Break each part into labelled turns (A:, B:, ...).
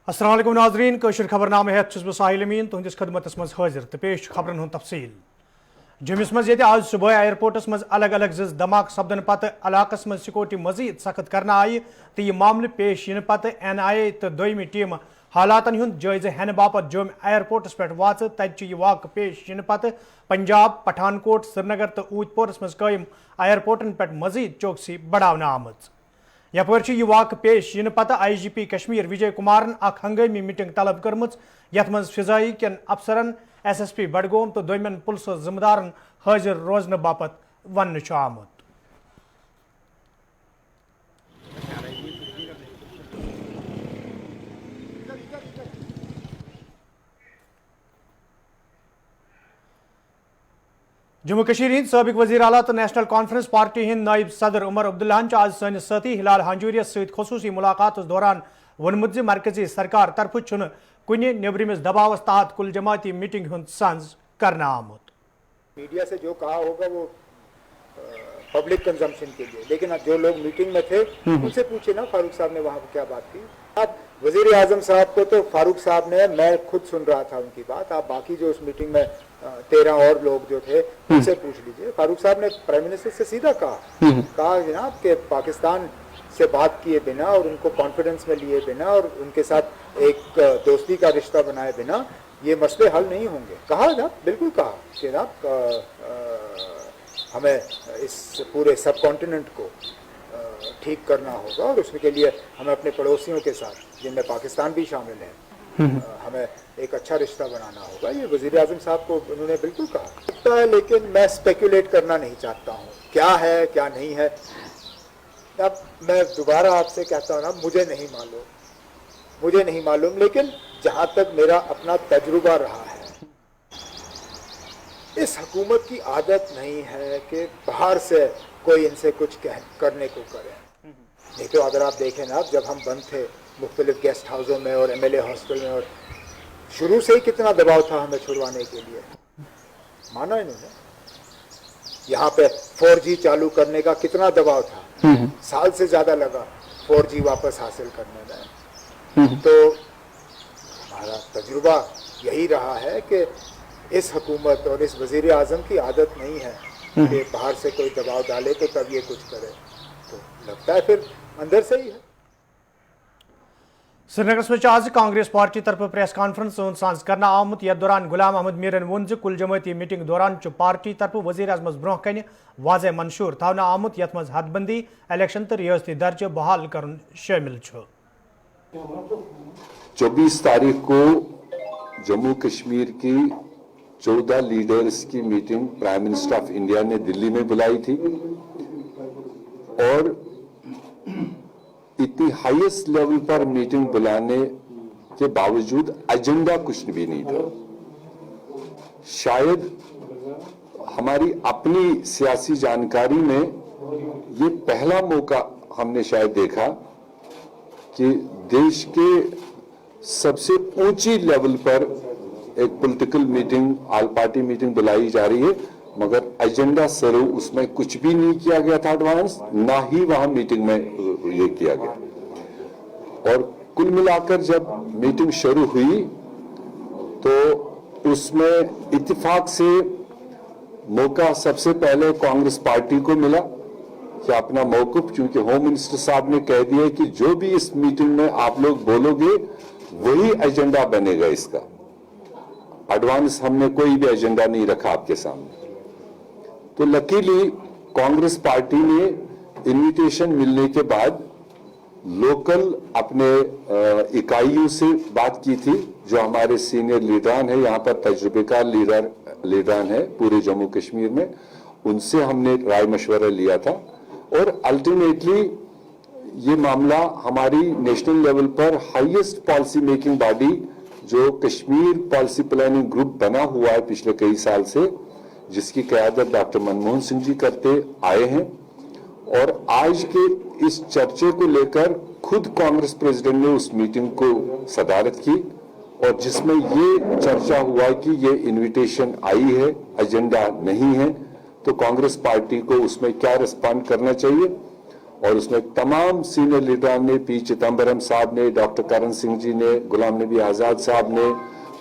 A: अस्सलाम वालेकुम नाज़रीन कशर खबरनामे हेत छुस बह साहिल अमीन तुहंदिस खदमतस मज हाजिर तो पेश खबरन हुंद तफसील। जम्मुस मज आज सुबह एयरपोर्टस मज अलग अलग जिज धमाक सपदन पत इलाकस मज सिक्योरिटी मजीद सख्त करना आई तो यह मामले पेश इन पत NIA तो दोयमी टीम हालातन हुंद जायजे हेन बापत जोम एयरपोर्टस पे वाच तत वाक़ पेश इन पत पंजाब पठानकोट श्रीनगर तो ऊधपोरस मज कायम एयरपोर्टन पे मजीद चौकसी बढ़ाना आमज। यपर यह वाक़ पेश इन पत IGP कश्मीर विजय कुमारन हंगामी मीटिंग तलब कर्म यथ मज फिजाई कन अफसरन SSP बडगोम तो दोयमन पुलिस जिम्मेदारन हाजिर रोजन बापत वन आमुत। जम्मू कश्मीर हिंद साबिक वजीर आला तो नेशनल कॉन्फ्रेंस पार्टी हिंद नायब सदर उमर अब्दुल्लाहन आज सानिस साथी हिलाल हांजूरियस सहित खसूसी मुलाकात दौरान वोनमुत मरकजी सरकार तरफ छुन कुने नेबरिमिस दबावस तहत कुल जमाती मीटिंग हुंद सांझ करना आमुत।
B: मीडिया से जो कहा होगा वो पब्लिक कंजम्पशन के लिए, लेकिन जो लोग मीटिंग में थे उनसे पूछे ना फारूक साहब ने वहाँ पर क्या बात की। आप वजीर आजम साहब को तो फारूक साहब ने, मैं खुद सुन रहा था उनकी बात, आप बाकी जो उस मीटिंग में 13 और लोग जो थे उनसे पूछ लीजिए। फारूक साहब ने प्राइम मिनिस्टर से सीधा कहा जनाब कि पाकिस्तान से बात किए बिना और उनको कॉन्फिडेंस में लिए बिना और उनके साथ एक दोस्ती का रिश्ता बनाए बिना ये मसले हल नहीं होंगे। कहा ना, बिल्कुल कहा कि ना हमें इस पूरे सब कॉन्टिनेंट को ठीक करना होगा और उसके लिए हमें अपने पड़ोसियों के साथ जिनमें पाकिस्तान भी शामिल है हमें एक अच्छा रिश्ता बनाना होगा। ये वजीर आजम साहब को उन्होंने बिल्कुल कहा है, लेकिन मैं स्पेकुलेट करना नहीं चाहता हूँ क्या है क्या नहीं है। अब मैं दोबारा आपसे कहता हूँ ना, मुझे नहीं मालूम, लेकिन जहाँ तक मेरा अपना तजुर्बा रहा है, इस हुकूमत की आदत नहीं है कि बाहर से कोई इनसे कुछ करने को करे। नहीं तो अगर आप देखें ना, जब हम बंद थे मुख्तलिफ गेस्ट हाउसों में और MLA हॉस्टल में, और शुरू से ही कितना दबाव था हमें छुड़वाने के लिए, माना इन्होंने। यहाँ पे 4G चालू करने का कितना दबाव था, साल से ज्यादा लगा 4G वापस हासिल करने में। तो हमारा तजुर्बा यही रहा है कि इस हुकूमत और इस वजीर आजम की आदत नहीं है कि बाहर से कोई दबाव डाले तो तब ये कुछ करे, तो लगता है फिर अंदर से ही है।
A: श्रीनगर में आज कांग्रेस पार्टी तरफ प्रेस कॉन्फ्रेंस सांझ करना आमुत। यथ दौरान गुलाम अहमद मीरन वोन कुल जमाती मीटिंग दौरान पार्टी तरफ वजीर अजमस ब्रोह कन वाज़ मंशूर थवना आमुत यथ मज हदबंदी इलेक्शन तो रियासती दर्ज बहाल करन शामिल।
C: 24 तारीख को जम्मू कश्मीर की 14 लीडर्स की meeting prime minister of India ने दिल्ली में बुलाई थी और इतनी हाईएस्ट लेवल पर मीटिंग बुलाने के बावजूद एजेंडा कुछ भी नहीं था। शायद हमारी अपनी सियासी जानकारी में ये पहला मौका हमने शायद देखा कि देश के सबसे ऊंची लेवल पर एक political meeting, all party meeting बुलाई जा रही है, मगर एजेंडा सरू उसमें कुछ भी नहीं किया गया था एडवांस, ना ही वहां मीटिंग में ये किया गया। और कुल मिलाकर जब मीटिंग शुरू हुई तो उसमें इत्तेफाक से मौका सबसे पहले कांग्रेस पार्टी को मिला कि अपना मौकूफ, क्योंकि होम मिनिस्टर साहब ने कह दिया कि जो भी इस मीटिंग में आप लोग बोलोगे वही एजेंडा बनेगा। इसका एडवांस हमने कोई भी एजेंडा नहीं रखा आपके सामने। तो लकीली कांग्रेस पार्टी ने इनविटेशन मिलने के बाद लोकल अपने इकाइयों से बात की थी, जो हमारे सीनियर लीडरान है, यहाँ पर तजुर्बेकार लीडरान है पूरे जम्मू कश्मीर में, उनसे हमने राय मशवरा लिया था और अल्टीमेटली ये मामला हमारी नेशनल लेवल पर हाईएस्ट पॉलिसी मेकिंग बॉडी जो कश्मीर पॉलिसी प्लानिंग ग्रुप बना हुआ है पिछले कई साल से, जिसकी क़यादत डॉक्टर मनमोहन सिंह जी करते आए हैं, और आज के इस चर्चे को लेकर खुद कांग्रेस प्रेसिडेंट ने उस मीटिंग को सदारत की और जिसमें ये चर्चा हुआ कि ये इनविटेशन आई है, एजेंडा नहीं है, तो कांग्रेस पार्टी को उसमें क्या रिस्पॉन्ड करना चाहिए। اور اس میں تمام سینئر لیڈران نے, پی چدمبرم صاحب نے, ڈاکٹر کرن سنگھ جی نے, غلام نبی آزاد صاحب نے,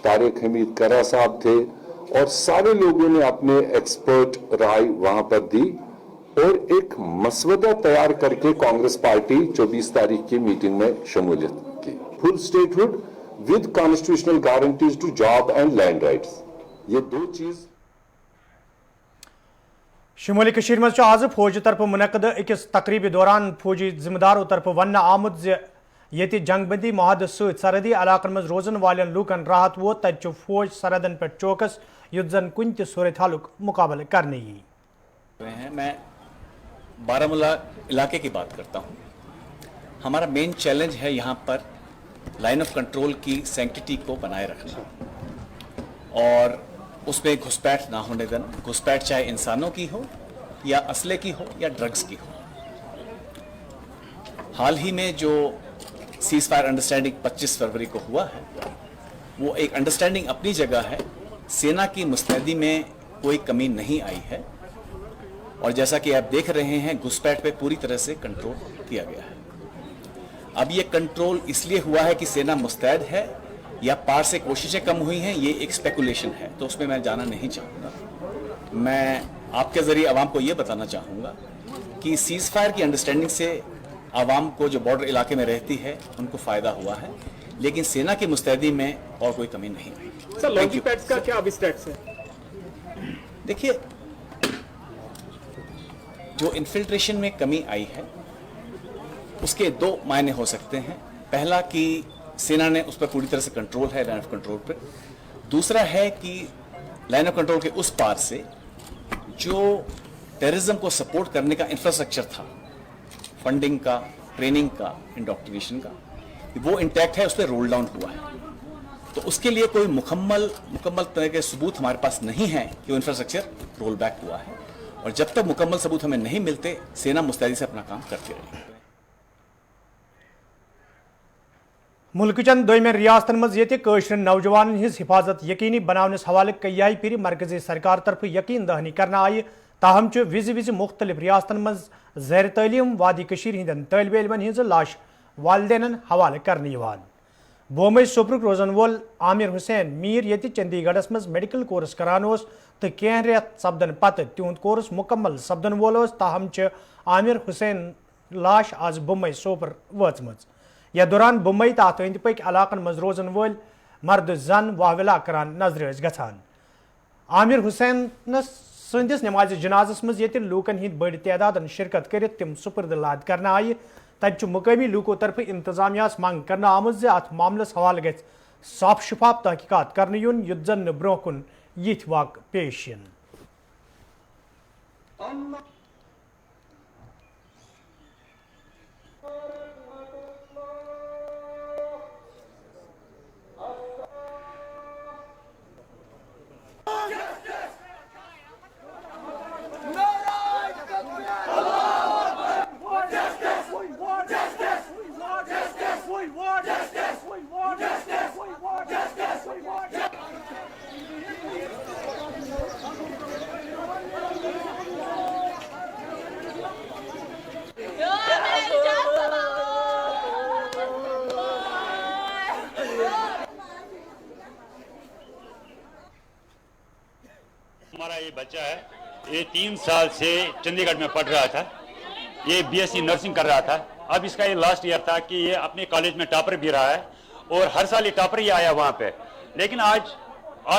C: طارق حمید کرا صاحب تھے, اور سارے لوگوں نے اپنے ایکسپرٹ رائے وہاں پر دی اور ایک مسودہ تیار کر کے کانگریس پارٹی 24 تاریخ کی میٹنگ میں شمولیت کی. Full statehood with constitutional guarantees to job and land rights, یہ دو چیز.
A: شمالی کشیر مز آز فوج طرف منعقد اکس تقریبی دوران فوجی ذمہ داروں طرف ون آمد زیت جنگ بندی معاہدہ ست سرحدی علاقن مز روزن والن لوکن راحت ووت تت فوج سرحدن پہ چوکس یت زن کن تہ صورت حالک مقابلہ کرنے یی.
D: میں بارامولہ علاقے کی بات کرتا ہوں. ہمارا مین چیلنج ہے یہاں پر لائن آف کنٹرول کی سینکٹیٹی کو بنائے رکھنا اور اس میں گھسپیٹ نہ ہونے دینا. گھسپیٹ چاہے انسانوں کی ہو یا اسلحے کی ہو یا ڈرگز کی ہو. حال ہی میں جو سیز فائر انڈرسٹینڈنگ 25 فروری کو ہوا ہے وہ ایک انڈرسٹینڈنگ اپنی جگہ ہے. سینا کی مستعدی میں کوئی کمی نہیں آئی ہے اور جیسا کہ آپ دیکھ رہے ہیں گھسپیٹ پہ پوری طرح سے کنٹرول کیا گیا ہے. اب یہ کنٹرول اس لیے ہوا ہے کہ سینا مستعد ہے یا پار سے کوششیں کم ہوئی ہیں, یہ ایک اسپیکولیشن ہے, تو اس میں میں جانا نہیں چاہوں گا. میں آپ کے ذریعے عوام کو یہ بتانا چاہوں گا کہ سیز فائر کی انڈرسٹینڈنگ سے عوام کو جو بارڈر علاقے میں رہتی ہے ان کو فائدہ ہوا ہے, لیکن سینا کی مستعدی میں اور کوئی کمی نہیں ہوئی.
E: سر لانچنگ پیڈز کا کیا اب اسٹیٹس ہے؟
D: دیکھیے جو انفلٹریشن میں کمی آئی ہے اس کے دو معنی ہو سکتے ہیں. پہلا کہ سینا نے اس پر پوری طرح سے کنٹرول ہے لائن آف کنٹرول پر. دوسرا ہے کہ لائن آف کنٹرول کے اس پار سے جو ٹیررزم کو سپورٹ کرنے کا انفراسٹرکچر تھا, فنڈنگ کا, ٹریننگ کا, انڈاکٹرینیشن کا, وہ انٹیکٹ ہے, اس پہ رول ڈاؤن ہوا ہے. تو اس کے لیے کوئی مکمل طرح کے ثبوت ہمارے پاس نہیں ہے کہ وہ انفراسٹرکچر رول بیک ہوا ہے, اور جب تک مکمل ثبوت ہمیں نہیں ملتے سینا مستعدی سے اپنا کام کرتی رہے گی.
A: ملک چن دویمین ریاستن مز یہ قشر نوجوان ہز حفاظت یقینی بناونس حوالہ کئی پھر مرکزی سرکار طرف یقین دہانی کرنا آئی, تاہم وز مختلف ریاستن مز زیر تعلیم وادی کشیر ہندن طالب علمن ہز لاش والدینن حوالہ کرنے یوان. بومئی سوپرک روزن وول عامر حسین میر یہ چندی گڑھس مز میڈیکل کورس کران تو کینہ ریت سپدن پتہ تہد کورس مکمل سپدن وول, تاہم عامر حسین لاش آز بومئی سوپر وچم. یا دوران بمبئی تو ات اند پک علاقن مز روزن ول مرد زن واولا کران نظر گھان. عامر حسین سندس نماز جنازس مز یہ لوکن ہند بڑ تعداد شرکت کرت تم سپرد لاد کرنا آئی. تب مقامی لوکو طرف انتظامیہ منگ کرنا آمت ات معاملس حوالہ گھ صاف شفاف تحقیقات کرنے یون یت زن برو کن یت واقع پیش ین.
F: ہمارا یہ بچہ ہے, یہ 3 سال سے چندی گڑھ میں پڑھ رہا تھا, یہ BSc نرسنگ کر رہا تھا. اب اس کا یہ لاسٹ ایئر تھا کہ یہ اپنے کالج میں ٹاپر بھی رہا ہے اور ہر سال یہ ٹاپر ہی آیا وہاں پہ. لیکن آج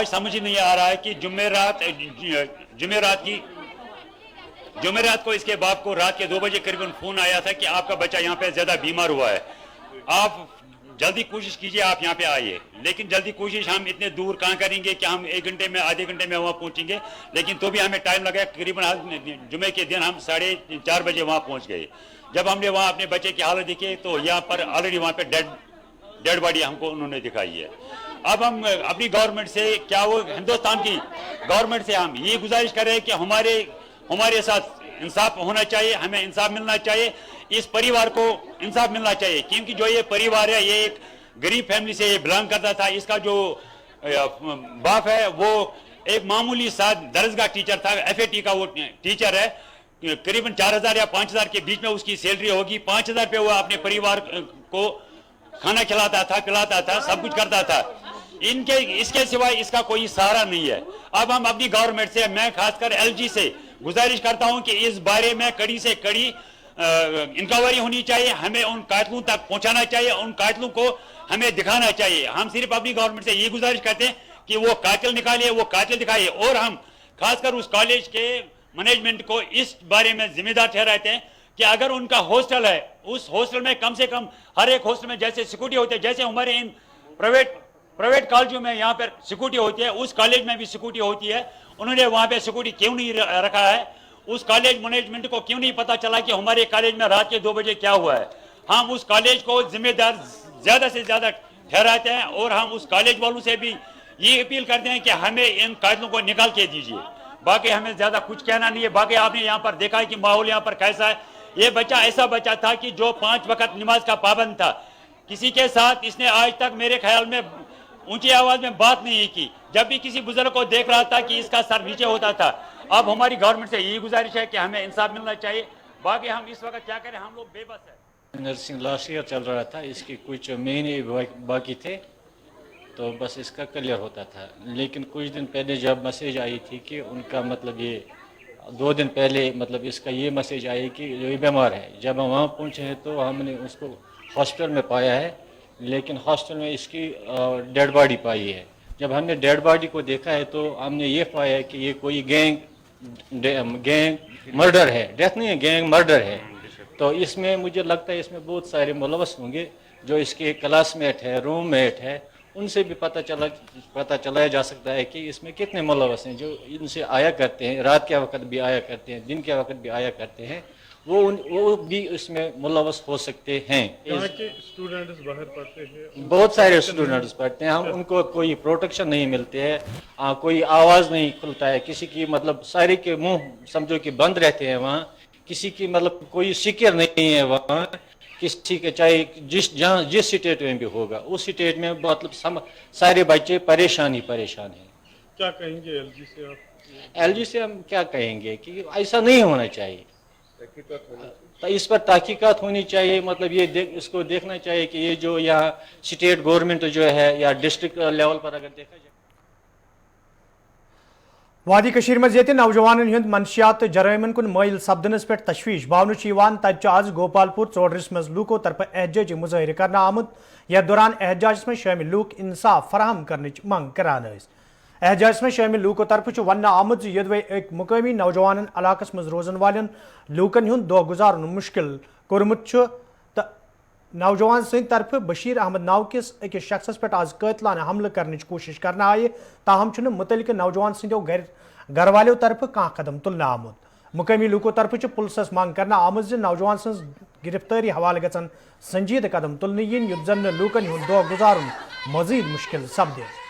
F: سمجھ ہی نہیں آ رہا ہے کہ جمعرات کو اس کے باپ کو رات کے 2 بجے قریباً فون آیا تھا کہ آپ کا بچہ یہاں پہ زیادہ بیمار ہوا ہے, آپ جلدی کوشش کیجئے, آپ یہاں پہ آئیے. لیکن جلدی کوشش ہم اتنے دور کہاں کریں گے کہ ہم 1 گھنٹے میں آدھے گھنٹے میں وہاں پہنچیں گے, لیکن تو بھی ہمیں ٹائم لگا. قریباً جمعے کے دن ہم 4:30 بجے وہاں پہنچ گئے. جب ہم نے وہاں اپنے بچے کی حالت دیکھی تو یہاں پر آلریڈی وہاں پہ ڈیڈ باڈی ہم کو انہوں نے دکھائی ہے. اب ہم اپنی گورنمنٹ سے, کیا وہ ہندوستان کی گورنمنٹ سے ہم یہ گزارش کر رہے ہیں کہ ہمارے ساتھ انصاف ہونا چاہیے, ہمیں انصاف ملنا چاہیے, اس پریوار کو انصاف ملنا چاہیے. کیونکہ جو یہ پریوار ہے یہ ایک غریب فیملی سے یہ بلانگ کرتا تھا. اس کا جو باپ ہے وہ ایک معمولی سا درسگاہ ٹیچر تھا, FAT کا وہ ٹیچر ہے. करीबन 4,000 या 5,000 के बीच में उसकी सैलरी होगी। 5,000 पे वो अपने परिवार को खाना खिलाता था, पिलाता था, सब कुछ करता था। इसके सिवाय इसका कोई सहारा नहीं है। अब हम अपनी गवर्नमेंट से, मैं खासकर LG से गुजारिश करता हूं कि इस बारे में कड़ी से कड़ी इंक्वायरी होनी चाहिए। हमें उन कातिलों तक पहुंचाना चाहिए, उन कातिलों को हमें दिखाना चाहिए। हम सिर्फ अपनी गवर्नमेंट से ये गुजारिश करते हैं कि वो कातिल निकालिए, वो कातिल दिखाइए। और हम खासकर उस कॉलेज के मैनेजमेंट को इस बारे में जिम्मेदार ठहराते हैं कि अगर उनका हॉस्टल है, उस हॉस्टल में कम से कम हर एक हॉस्टल में जैसे सिक्योरिटी होती है, जैसे हमारे इन प्राइवेट कॉलेजों में यहाँ पर सिक्योरिटी होती है, उस कॉलेज में भी सिक्योरिटी होती है। उन्होंने वहाँ पे सिक्योरिटी क्यों नहीं रखा है? उस कॉलेज मैनेजमेंट को क्यों नहीं पता चला कि हमारे कॉलेज में रात के 2 बजे क्या हुआ है? हम उस कॉलेज को जिम्मेदार ज्यादा से ज्यादा ठहराते हैं और हम उस कॉलेज वालों से भी ये अपील करते हैं कि हमें इन कातिलों को निकाल के दीजिए। बाकी हमें ज्यादा कुछ कहना नहीं है। बाकी आपने यहाँ पर देखा है कि माहौल यहाँ पर कैसा है। ये बच्चा ऐसा बच्चा था कि जो 5 वक्त नमाज का पाबंद था। किसी के साथ इसने आज तक मेरे ख्याल में ऊंची आवाज में बात नहीं की। जब भी किसी बुजुर्ग को देख रहा था कि इसका सर नीचे होता था। अब हमारी गवर्नमेंट से यही गुजारिश है कि हमें इंसाफ मिलना चाहिए। बाकी हम इस वक्त क्या करें, हम लोग बेबस है।
G: नर्सिंग लास्ट ईयर चल रहा था, इसके कुछ महीने बाकी थे तो बस इसका क्लियर होता था। लेकिन कुछ दिन पहले जब मैसेज आई थी कि उनका मतलब ये 2 दिन पहले मतलब इसका ये मैसेज आई कि ये बीमार है। जब हम वहाँ पहुँचे हैं तो हमने उसको हॉस्पिटल में पाया है, लेकिन हॉस्पिटल में इसकी डेड बॉडी पाई है। जब हमने डेड बॉडी को देखा है तो हमने ये पाया है कि ये कोई गैंग मर्डर है, डेथ नहीं है, गैंग मर्डर है। तो इसमें मुझे लगता है इसमें बहुत सारे मुलवस होंगे जो इसके क्लासमेट है, रूममेट है, उनसे भी पता चलाया जा सकता है कि इसमें कितने मुलवस हैं जो इनसे आया करते हैं, रात के वक्त भी आया करते हैं, दिन के वक्त भी आया करते हैं। वो भी इसमें मुलवस हो सकते हैं।
E: यहाँ के स्टूडेंट्स बाहर पढ़ते हैं,
G: बहुत सारे स्टूडेंट्स पढ़ते हैं। हम उनको कोई प्रोटेक्शन नहीं मिलते है, कोई आवाज़ नहीं खुलता है किसी की, मतलब सारे के मुंह समझो कि बंद रहते हैं। वहाँ किसी की मतलब कोई सिक्योर नहीं है वहाँ किसी के, चाहे जिस स्टेट में भी होगा उस स्टेट में मतलब सारे बच्चे परेशान हैं।
E: क्या कहेंगे LG से आप?
G: LG से हम क्या कहेंगे कि ऐसा नहीं होना चाहिए, तो इस पर तहकीकात होनी चाहिए। मतलब ये इसको देखना चाहिए कि ये जो यहाँ स्टेट गवर्नमेंट जो है या डिस्ट्रिक्ट लेवल पर अगर देखा जाए।
A: वादी कशीर मज ये नौजवानन हंद मनशियात जराइमन कुन माइल सपदनस पे तशवीश बावन तत आज गोपालपुर चौडरिस मज लूको तरफ एहतजाजी मुजाहिर करना आमुद। यह दौरान एहतजाज में शामिल लूक इंसाफ फराहम करने मंग करान। एहतजाज में शामिल लूको तरफ वन आमुद यदवे एक मुकामी नौजवान इलाकस मज रोजन वालन लूकन हुंद दो गुजारन मुश्किल कोरमुत तो नौजवान सद तरफ बशीर अहमद नाव किस अकिस शख्स पे आज कातिलाना हमल करने कोशिश करना आये, ताहम मुतलिक नौजवान सदों घर वालों तरफ कह कदम तुलना आमुद। मुकामी लूको तरफ पुलिस मांग करना आमुद ज नौजवान सज गिरफ्तारी हवाले गन संजीद कदम तुलने yin युत जन लूकन हुंद दो गुजारुन मजीद मुश्किल सपदे।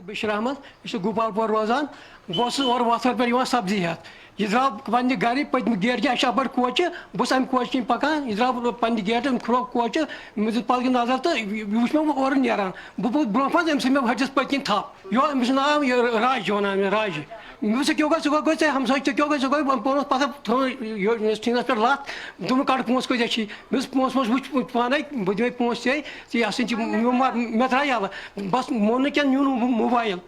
H: बशीर अहमद यह गोपालपुर रोजान बस और वथर पे सब्जी हेत यह द्राव पे गर पत्म गेट के अपर कोच बस अम कोच कन पकान यह द्राव पे गेट खुलो कोच मे दित पल नजर तो वुच मे और नान बहुत ब्रो अम मे हटस पत्न थप अमिस नाव राज वन राज मे क्यों गई हमसा क्यों गई पोन पता टीनस पे लत तुम कड़ पोस कत मे पोस वुच पान बह दिमे पोस यह मे त्रा यल बस मोन क्या न्यून मोबाइल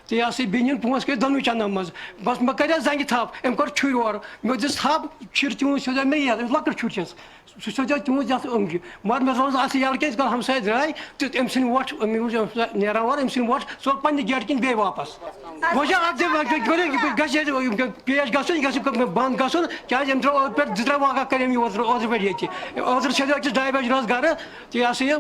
H: तो यह बेन पोस कर दोनों चंदन मज बस मे कर जंग थप अम कर छुर और मे दिस थप छुर चून सोजा मे लकट छुर सह सोजा चून ये अमज मगर मे रोज यल क्या हमसाय द्राय तो अम सन वोट नान और अम सन वोट सो पे गेट कन बे वापस वह पेश गन बंद गन क्या त्रो पे 2-3 वाक़ा कर ओतर पे ये ओतर 2 बजे रोज घर तो यह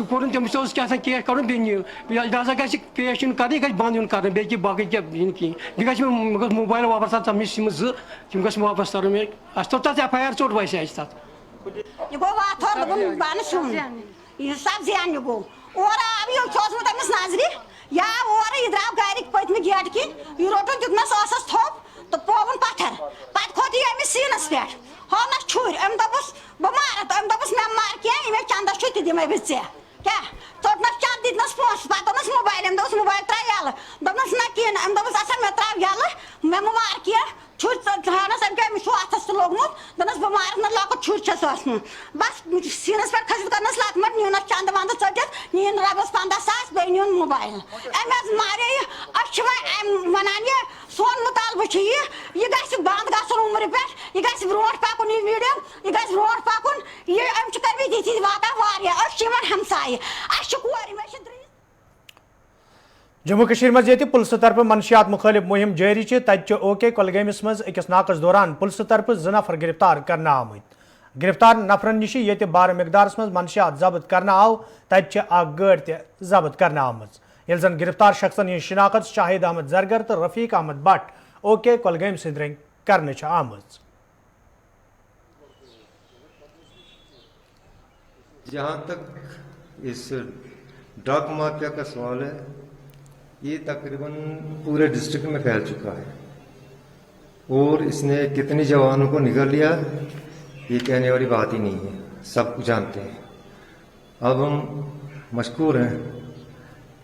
H: कोर तमिस क्या केस कर लिहाजा ग पेश कर बंद कर बे बाकी क्या बह मोबाइल वापस तमिस सिम 2 तम ग वापस तर मे तो तथ FIR चोट वैसे तथ
I: यह गो वाथर बन सुन यह सब्जी अन्न गो और अब यह नजर या और यह द्राव गारिक पत्म गेट किन यह रोटन दितमस आसस थोप तो पोवन पत्थर पत खोत यह अमिस सीनस पे होनस छुर अम दबस बमार तो अम दबस मैं मार के इमे चंदा छुति दिमे बिचे क्या तोटनस चंद दितनस पोस पतनस मोबाइल अम दबस मोबाइल त्रा याल दबनस न किन अम दबस असन मैं त्रा याल मैं मार के छुर थानस अम के मिसो आथस लोगमुत दनस बमार न लाको छुर छस आसन बस सीनस पर खस करनस लात मत न्यूनस चंद वंद चटस नीन रबस 15,000 बे न्यून मोबाइल अमस मारे अछमा वनान ये सोन मुतालबा छ ये गस बंद गसन उम्र पे ये गस ब्रोट पाकुन ये वीडियो ये गस ब्रोट पाकुन ये अम छ करबी दी वाता वारिया अछमन हमसाय अशकुआरी में
A: जम्मू कश्मीर मज ये पुलिस तरफ मनशियात मुखालिफ मुहिम जारी तत ओके कोलगमस मज अकिस नाकस दौरान पुलिस तरफ 2 नफर गिरफ्तार करना आमत गिरफ्तार नफरन निश ये बार मिकदारस मज मनशियात जब्त करना आव तत गाड़ जब्त करना आमज यल जन गिरफ्तार शख्सन हज शिनाखत शाहिद अहमद जरगर तो रफीक अहमद भट्ट ओके कोलगम सदर कर आमज।
J: जहाँ तक इस ड्रग माफिया का सवाल है, ये तकरीबन पूरे डिस्ट्रिक्ट में फैल चुका है और इसने कितने जवानों को निगल लिया ये कहने वाली बात ही नहीं है, सब कुछ जानते हैं। अब हम मशकूर हैं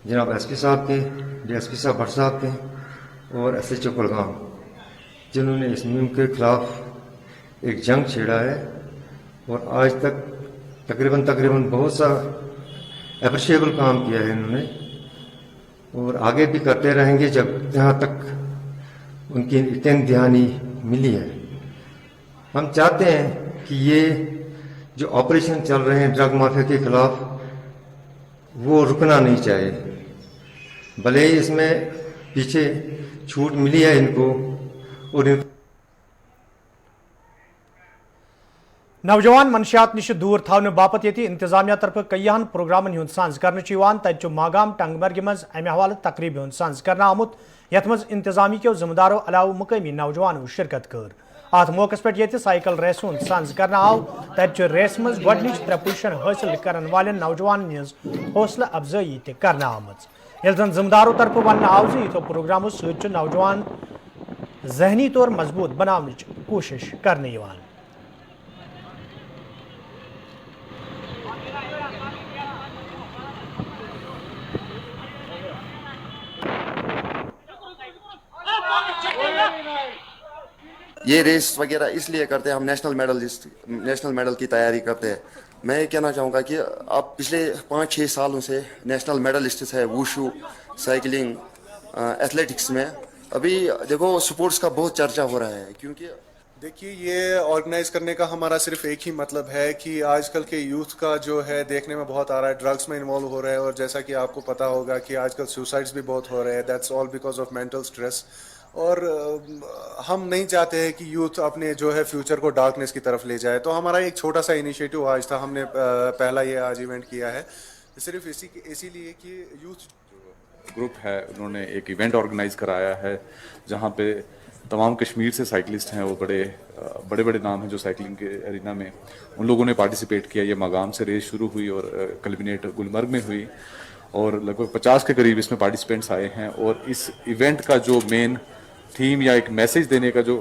J: जनाब एसपी साहब के, डीएसपी साहब भट्ट साहब के और SHO कुलगाम, जिन्होंने इस मुहिम के खिलाफ एक जंग छेड़ा है और आज तक तकरीबन बहुत सा अप्रिशिएबल काम किया है इन्होंने और आगे भी करते रहेंगे जब जहाँ तक उनकी इतनी ध्यानी मिली है। हम चाहते हैं कि ये जो ऑपरेशन चल रहे हैं ड्रग माफिया के खिलाफ वो रुकना नहीं चाहिए, भले ही इसमें पीछे छूट मिली है इनको और
A: नौजवान मनशियात निश दूर थावन बापत ये इंतजामिया तरफ कईयान प्रोग्रामन हुंद सांझ कर तत मागाम टंगमर्ग मज अमे हवाले तकरीब हुंद सांझ कर आमुत यथ मज इंतजामी के जिम्मेदारों अलाव मुकामी नौजवानों शिरकत कर। अत मौके पे ये साइकिल रेस हुंद सांझ कर आव तत रेस मज गडनिच 3 पोजीशन हासिल करन वाले नौजवान हौसला अफजाई कर आमज यल जन जिम्मेदारों तरफ वन आव जो प्रोग्रामों सत नौजवान जहनी तौर मजबूत बनाने कोशिश करने
K: ये रेस वगैरह इसलिए करते हैं, हम नेशनल मेडल की तैयारी करते हैं। मैं ये कहना चाहूँगा कि आप पिछले 5-6 सालों से नेशनल मेडलिस्ट है वुशु, साइकिलिंग, एथलेटिक्स में। अभी देखो स्पोर्ट्स का बहुत चर्चा हो रहा है, क्योंकि
L: देखिए ये ऑर्गेनाइज करने का हमारा सिर्फ एक ही मतलब है कि आजकल के यूथ का जो है देखने में बहुत आ रहा है, ड्रग्स में इन्वॉल्व हो रहे हैं और जैसा कि आपको पता होगा कि आजकल सुसाइड्स भी बहुत हो रहे हैं। That's all because of mental stress. और हम नहीं चाहते हैं कि यूथ अपने जो है फ्यूचर को डार्कनेस की तरफ ले जाए। तो हमारा एक छोटा सा इनिशिएटिव आज था, हमने पहला ये आज इवेंट किया है सिर्फ इसीलिए कि यूथ
M: ग्रुप है उन्होंने एक इवेंट ऑर्गेनाइज कराया है जहाँ पे तमाम कश्मीर से साइकिलिस्ट हैं, वो बड़े नाम हैं जो साइकिलिंग के एरिना में, उन लोगों ने पार्टिसिपेट किया। ये मागाम से रेस शुरू हुई और कल्बिनेट गुलमर्ग में हुई और लगभग 50 के करीब इसमें पार्टिसिपेंट्स आए हैं। और इस इवेंट का जो मेन थीम या एक मैसेज देने का जो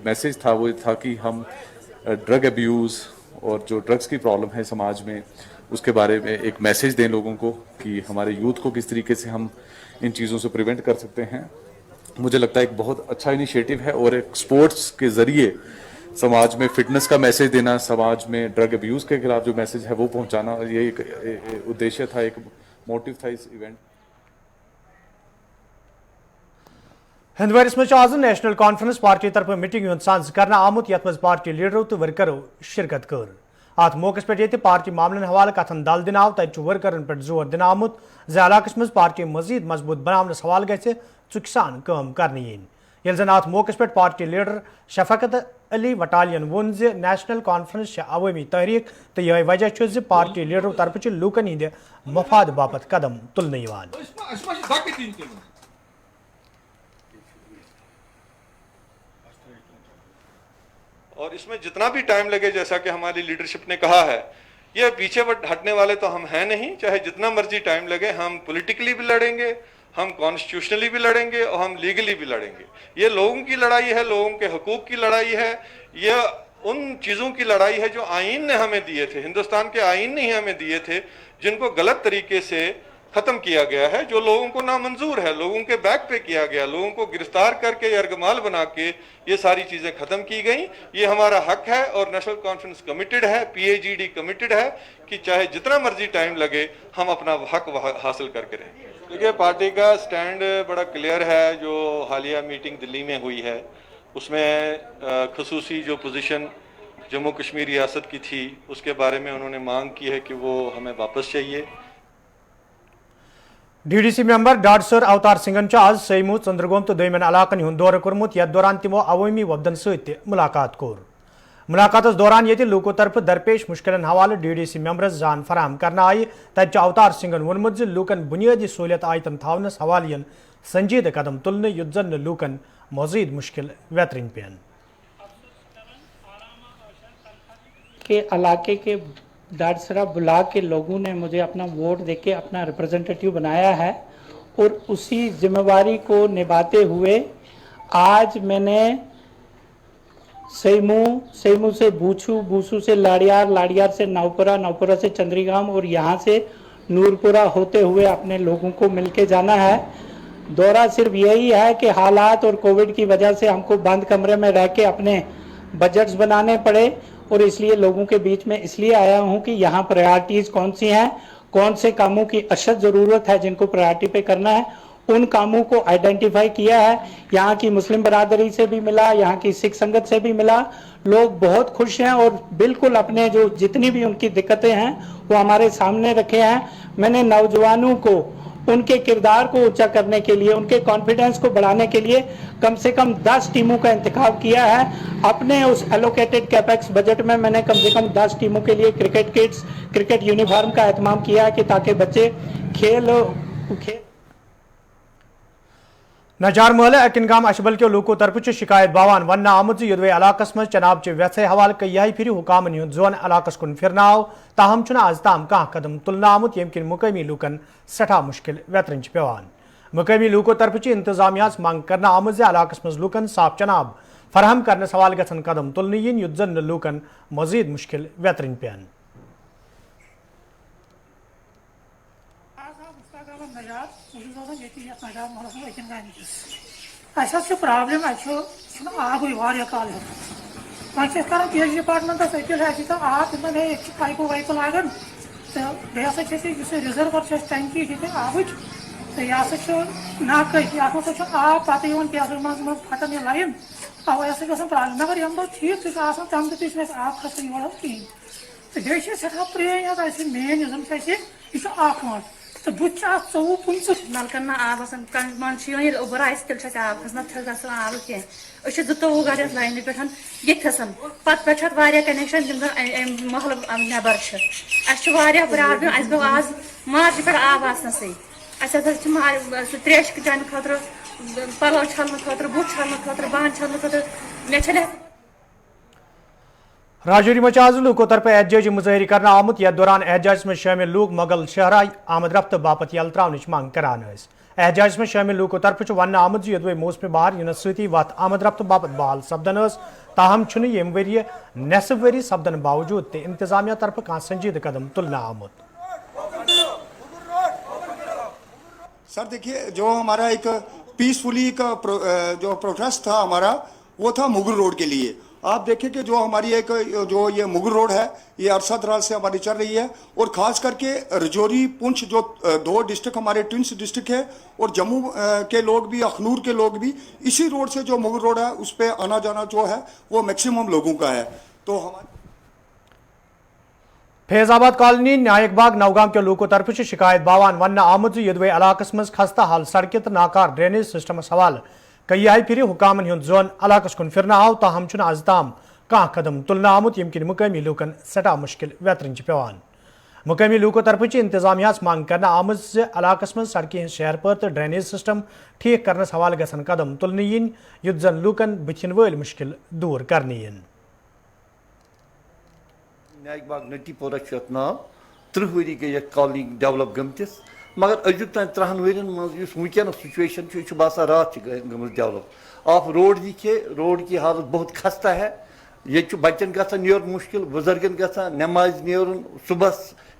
M: मैसेज था वो था कि हम ड्रग अब्यूज़ और जो ड्रग्स की प्रॉब्लम है समाज में उसके बारे में एक मैसेज दें लोगों को कि हमारे यूथ को किस तरीके से हम इन चीज़ों से प्रिवेंट कर सकते हैं। मुझे लगता है एक बहुत अच्छा इनिशिएटिव है और एक स्पोर्ट्स के ज़रिए समाज में फिटनेस का मैसेज देना, समाज में ड्रग अब्यूज़ के खिलाफ जो मैसेज है वो पहुंचाना, ये एक उद्देश्य था, एक मोटिव था इस इवेंट।
A: हंदवारिस में आज नेशनल कॉन्फ्रेंस पार्टी तरफ मीटिंग हुंद सांझ कर आमुत यथ मज पार्टी लीडरों तो वर्करों शिरकत कर। अत मौके पे ये पार्टी मामलन हवाले कथन दल दिन आव तत वर्करन पे जोर दिन आमुत इलाकस मज पार्टी मजीद मजबूत बनावनस हवाले गि चुकसान काम करने यल जन अत मौके पे पार्टी लीडर शफकत अली वटालियन वोन नेशनल कॉन्फ्रेंस अवामी तहरीक तो यह वजह पार्टी लीडरों तरफ लूकन हंद मफाद बापत कदम तुलने।
N: और इसमें जितना भी टाइम लगे, जैसा कि हमारी लीडरशिप ने कहा है یہ پیچھے ہٹنے والے تو ہم ہیں نہیں، چاہے جتنا مرضی ٹائم لگے، ہم پولیٹیکلی بھی لڑیں گے، ہم کانسٹیٹیوشنلی بھی لڑیں گے، اور ہم لیگلی بھی لڑیں گے. یہ لوگوں کی لڑائی ہے، لوگوں کے حقوق کی لڑائی ہے، یہ ان چیزوں کی لڑائی ہے جو آئین نے ہمیں دیے تھے، ہندوستان کے آئین نے ہی ہمیں دیے تھے، جن کو غلط طریقے سے ختم کیا گیا ہے، جو لوگوں کو نامنظور ہے، لوگوں کے بیک پہ کیا گیا، لوگوں کو گرفتار کر کے یرغمال بنا کے یہ ساری چیزیں ختم کی گئیں. یہ ہمارا حق ہے اور نیشنل کانفرنس کمیٹڈ ہے، PAGD کمیٹڈ ہے کہ چاہے جتنا مرضی ٹائم لگے ہم اپنا حق حاصل کر کے رہیں. دیکھیے پارٹی کا سٹینڈ بڑا کلیئر ہے. جو حالیہ میٹنگ دلی میں ہوئی ہے اس میں خصوصی جو پوزیشن جموں کشمیر ریاست کی تھی اس کے بارے میں انہوں نے مانگ کی ہے کہ وہ ہمیں واپس چاہیے.
A: DDC ممبر ڈاڈ سر اوتار سنگھن آز سیمو ژندرگوم تو دویمن علاقن ہند دورہ کورمت یتھ دوران تمو عوامی وفدن ست ملاقات کور. ملاقاتس دوران یہ لوکو طرف درپیش مشکلن حوالہ DDC ممبرس زان فراہم کرنا آئی. تتہ اوتار سنگھن وونمت ز لوکن بنیادی سہولیت آیتن تھونس حوالہ سنجیدہ قدم تلنے یت زن لوکن مزید مشکل ویترن پین.
O: کے علاقے کے ڈاڈسرا بلاک کے لوگوں نے مجھے اپنا ووٹ دے کے اپنا ریپرزنٹیٹیو بنایا ہے اور اسی ذمہ داری کو نبھاتے ہوئے آج میں نے سیمو سے بوچھو سے لاڑیار سے نوپورہ سے چندریگام اور یہاں سے نورپورہ ہوتے ہوئے اپنے لوگوں کو مل کے جانا ہے. دورہ صرف یہی ہے کہ حالات اور کووڈ کی وجہ سے ہم کو بند کمرے میں رہ کے اپنے بجٹس بنانے پڑے اور اس لیے لوگوں کے بیچ میں اس لیے آیا ہوں کہ یہاں پرائرٹیز کون سی ہیں، کون سے کاموں کی اشد ضرورت ہے جن کو پرائرٹی پہ کرنا ہے، ان کاموں کو آئیڈینٹیفائی کیا ہے. یہاں کی مسلم برادری سے بھی ملا، یہاں کی سکھ سنگت سے بھی ملا. لوگ بہت خوش ہیں اور بالکل اپنے جو جتنی بھی ان کی دقتیں ہیں وہ ہمارے سامنے رکھے ہیں. میں نے نوجوانوں کو ان کے کردار کو اونچا کرنے کے لیے، ان کے کانفیڈنس کو بڑھانے کے لیے کم سے کم 10 ٹیموں کا انتخاب کیا ہے. اپنے اس ایلوکیٹڈ کیپیکس بجٹ میں نے کم سے کم 10 ٹیموں کے لیے کرکٹ کٹس، کرکٹ یونیفارم کا اہتمام کیا ہے کہ تاکہ بچے کھیل
A: نجار محلہ اکنگام اشبل کے لوکو طرف شکایت باوان ون آمت یدوے علاقہ مز چناب چہ ویسے حوالہ کئی پھر حکامن ہند زون علاقہ کن پھرنا آو، تاہم چھنا آز تام کھانا قدم تلنا آمت یم کن مقامی لوکن سٹھا مشکل ویترن پیوان. مقامی لوکو طرف انتظامیہ مانگ کرنا آمت زِ علاقہ مز لوکن صاف چناب فراہم کرنے حوالہ گھن قدم تلن ین یت زن لوکن مزید مشکل ویترن پین.
P: پرابلم آب کال ویسے کر پی ڈپارٹمنٹس اپیل ہے آب پائپو وائپو لاگان تو بیس ریزرور ٹینکی آبچ تو یہ ہسا ناقص یہ ہسا آب پتہ پیسر من پھٹان یہ لائن اوے ہسا گھان پرابلم مگر یم دہ ٹھیک تم دہ تھی آب کھسان یور کہین تو بیٚیہِ سٮ۪ٹھاہ پرٛٲنۍ حظ اَسہِ مین یُس زَن چھُ یہِ چھُ اکھ وَنٛد تہٕ بہٕ تہِ چھُ اکھ 24-25
Q: نلکن نا آب آسان مان ییٚلہِ اوٚبُر آسہِ تیٚلہِ چھُ اَسہِ آب کھسان نتہٕ چھُ اَسہِ گژھان آبہٕ کینٛہہ أسۍ چھِ 22 گرِ یتھ لاینہِ پٮ۪ٹھ ییٚتھَسن پتہٕ پٮ۪ٹھ چھُ اَتھ واریاہ کنیکشن یِم زن امہِ محلہٕ نٮ۪بر چھِ اَسہِ چھِ واریاہ پرابلم اَسہِ گوٚو آز مارچہِ پٮ۪ٹھ آب آسنَسٕے اَسہِ حظ چھِ سُہ تریش چٮ۪نہٕ خٲطرٕ پلو چھلنہٕ خٲطرٕ بُتھ چھلنہٕ خٲطرٕ بانہٕ چھلنہٕ خٲطرٕ مےٚ چھَنہٕ
A: راجوری مچ آز لوکو طرف احتجاجی مظاہرہ کرنا آمت یتھ دوران احتجاج میں شامل لوگ مغل شہرائی آمد رفت باپت یل تراونچ مانگ کران ٲسۍ. احتجاج میں شامل لوکو طرف ون آمت یدوے موسم بہار ینس سۭتی وتھ آمد رفت باپت بحال سپدن ٲس تاہم چھُنہٕ ییٚمہِ ؤریہِ نصف ؤری سپدن باوجود تہِ انتظامیہ طرف کانٛہہ سنجیدٕ قدم تُلنہٕ آمُت.
R: سر دیکھیے جو ہمارا ایک پیسفلی کا جو پروٹیسٹ تھا ہمارا وہ تھا مغل روڈ کے لیے. آپ دیکھیں کہ جو ہماری ایک جو یہ مغل روڈ ہے یہ عرصہ دراز سے ہماری چل رہی ہے اور خاص کر کے رجوری پونچھ جو 2 ڈسٹرکٹ ہمارے ٹوئنس ڈسٹرکٹ ہے اور جموں کے لوگ بھی اخنور کے لوگ بھی اسی روڈ سے جو مغل روڈ ہے اس پہ آنا جانا جو ہے وہ میکسیمم لوگوں کا ہے. تو ہمارے
A: فیض آباد کالونی نائک باغ نوگام کے لوکو طرف شکایت باوان ون آمت یدوے علاقہ مز خستہ حال سڑکہ تو ناکار ڈرینیج سسٹمس حوالہ کئی پھر حکامن ہند زون علاقہ کن پھرنا آو تاہم چھُنہٕ آز تام کانٛہہ قدم تُلنہٕ آمُت ییٚمہِ کِنۍ مقٲمی لوٗکن سٮ۪ٹھاہ مُشکِل ویترٕنۍ چھِ پیوان. مقٲمی لوٗکو طرفہٕ چھِ انتظامیہس منٛگ کرنہٕ آمٕژ زِ علاقس منٛز سڑکہِ ہٕنٛز شہر پٲر تہٕ ڈرینیج سسٹم ٹھیٖک کرنس حوالہٕ گژھن قدم تُلنہٕ یِنۍ یُتھ زن لوٗکن بٕتھِن وٲلۍ مُشکِل دوٗر کرنہٕ یِن.
S: नाग बाग नटी पोरा नाव 30 वरी गई कॉलोनी डेवलप गमतिस मगर अजुक तान 3 वन मज वनस सिचुएशन बासा रात गम डेवलप आप रोड की हालत बहुत खस्ता है ये बच्चन ग मुश्किल बुजुर्गन ग नमाज नीर सुबह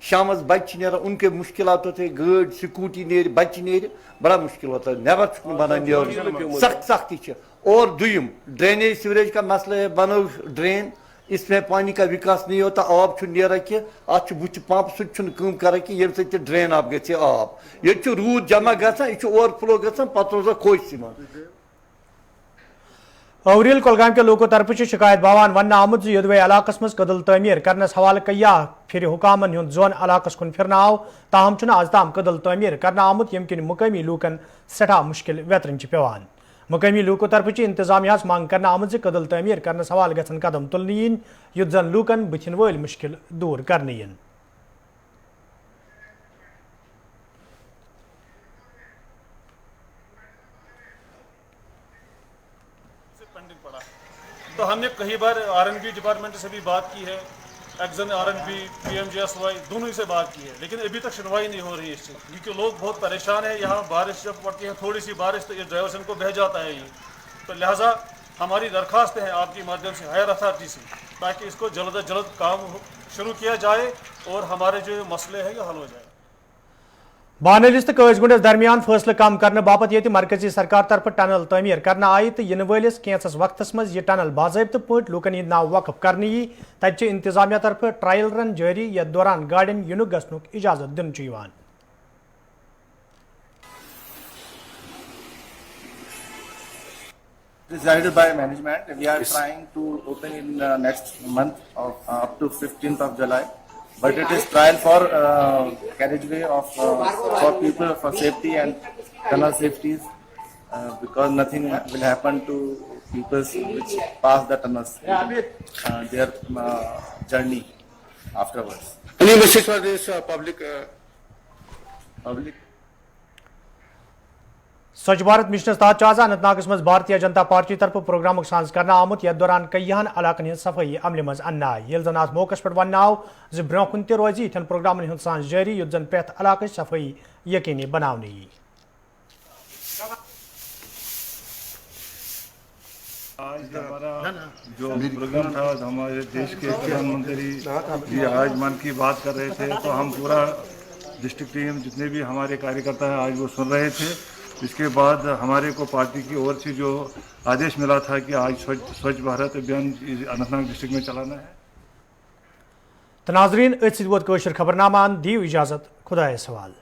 S: शाम बच्चे नीर उनके मुश्किल होते गाड़ स्कूटी नीर बच्चे नीर बड़ा मुश्किल होता है नबर बना नीर सख्त सख्ती और दुयम ड्रेनेज सीवरेज का मसला है बनो ड्रेन इसमें पानी का विकास नहीं होता आब नीर कि अत बुच पंप सह कर कि ये ड्रेन आप ग आब ये रूद जमा गो ओवरफ्लो ग पे रोज खोज
A: अवरील कुलगाम के लोगों तरफ शिकायत बावान वन आमुद योदवे इलाकस मज कदल तमीर करनस हवाले कया फिर हुकामन हुंद जोन इलाकस कुन फिरना आव ताहम आज ताम कदल तमीर करना आमुद यम किन मुकामी लूकन सठा मुश्किल वेतरन पेवान मुकामी लूकों तरफ इंतजामिया मांग करना आमुद कदल तमीर करनस हवाले गसन कदम तुलने इन युद्ध जन लूकन बुथिन वल मुश्किल दूर करने इन
E: तो हमने कई बार आरएनबी डिपार्टमेंट से भी बात की है, एक्जन आरएनबी पीएमजीएसवाई दोनों से बात की है, लेकिन अभी तक सुनवाई नहीं हो रही है इससे, क्योंकि लोग बहुत परेशान है। यहाँ बारिश जब पड़ती है थोड़ी सी बारिश तो ये ड्राइवर्स को बह जाता है ये, तो लिहाजा हमारी दरख्वास्त है आपके माध्यम से हायर अथॉरिटी से, ताकि इसको जल्द अज जल्द काम शुरू किया जाए और हमारे जो मसले हैं ये हल हो जाए।
A: बानलिस तो कजगुंडस दरमियान फैसले कम करने बापत ये मरकजी सरकार तरफ टनल तमीर करना आई तो इन वलिस कैंसस वक्तस मज यह टनल बाज़ाब्त पे लूकन हंद नाव वक्फ करने यी तत इंतजामिया तरफ ट्रायल रन जारी यथ दौरान गाड़िन युनुक गसनुक इजाजत दिन
T: Decided by management, we are trying to open in next month of up to 15th of July. But it is trial for carriageway of for people for safety and tunnel safeties because nothing will happen to people which pass the tunnels their journey afterwards.
U: Any message for this public?
A: स्वच्छ Bharat mission तहत आज अनंतनागस मज Bharatiya Janata party तरफ programme साज करना आमुत यथ दौरान कईहन इलाकन हज सफाई अमल मज अन्न आय ये जन अत मौकस पे वन आव जो ब्रोह कुन रोज इन प्रोग्रामन हंद सांस जारी युद्ध जन प्रथ इलाक सफाई यकीनी बनाने यी।
V: आज हमारा जो प्रोग्राम था हमारे देश के प्रधानमंत्री जी आज मन की बात कर रहे थे, तो हम पूरा डिस्ट्रिक्ट टीम जितने भी हमारे कार्यकर्ता हैं आज वो सुन रहे थे। इसके बाद हमारे को पार्टी की ओर से जो आदेश मिला था कि आज स्वच्छ भारत अभियान अनंतनाग डिस्ट्रिक्ट में चलाना है।
A: तो नाजरीन खबरनामा दीव इजाजत, खुदा सवाल।